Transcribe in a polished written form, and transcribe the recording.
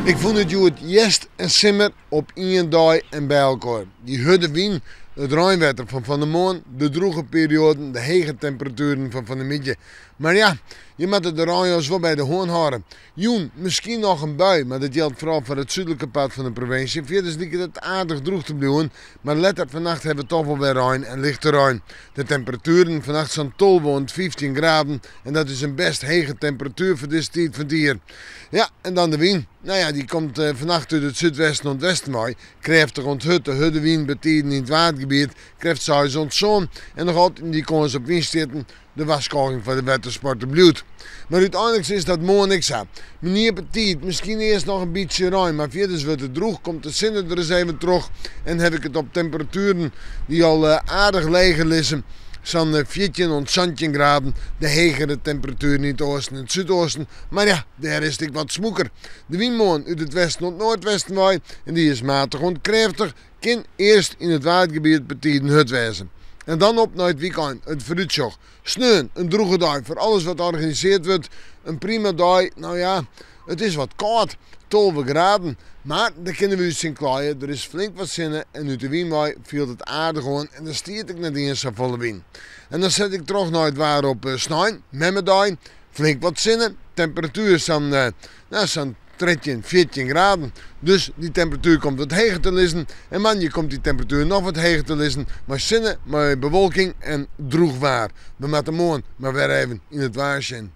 Ik vond het goed jest en simmer op één dag en bij elkaar. Die hudde wien, het regenwetter van de maan, de droge perioden, de hege temperaturen van de middag. Maar ja, je moet de regenjas wel bij de hoorn houden. Joen, misschien nog een bui, maar dat geldt vooral voor het zuidelijke pad van de provincie. Verder lijkt het aardig droog te blijven, maar let op, vannacht hebben we toch wel weer regen en lichte regen. De temperaturen vannacht zijn tolwond 15 graden en dat is een best hege temperatuur voor deze tijd van het jaar. Ja, en dan de wind. Nou ja, die komt vannacht uit het zuidwesten en het westen mee. Krijgt er rond de wind betiden in het watergebied. Krijgt zij zo'n zon en nog altijd die kon ze op wind zitten. De waskoging van de watersporten bloed. Maar uiteindelijk is dat mooi niks aan. Meneer Petit, misschien eerst nog een beetje ruim, maar verder wordt het droog, komt de zinnen er eens even terug. En heb ik het op temperaturen die al aardig leger liggen. Zo'n 14 en 17 graden, de hegere temperatuur in het oosten en het zuidoosten. Maar ja, daar is het wat smoeker. De windmolen uit het westen en het noordwesten waait en die is matig en krachtig. Kan eerst in het watergebied betiden hut wezen. En dan op naar het weekend, het vooruitzicht. Sneeuw, een droge dag voor alles wat georganiseerd wordt. Een prima dag, nou ja, het is wat koud, 12 graden. Maar daar kunnen we ons in klaaien, er is flink wat zinnen en uit de windwaai viel het aardig gewoon en dan stiert ik net eens aan volle wind. En dan zet ik terug naar het waar op sneeuw, met mijn dag, flink wat zinnen. Temperatuur is zo'n 13, 14 graden. Dus die temperatuur komt wat hoger te liggen. En man, komt die temperatuur nog wat hoger te liggen. Maar zinnen, maar bewolking en droog waar. We moeten morgen maar weer even in het waar zijn.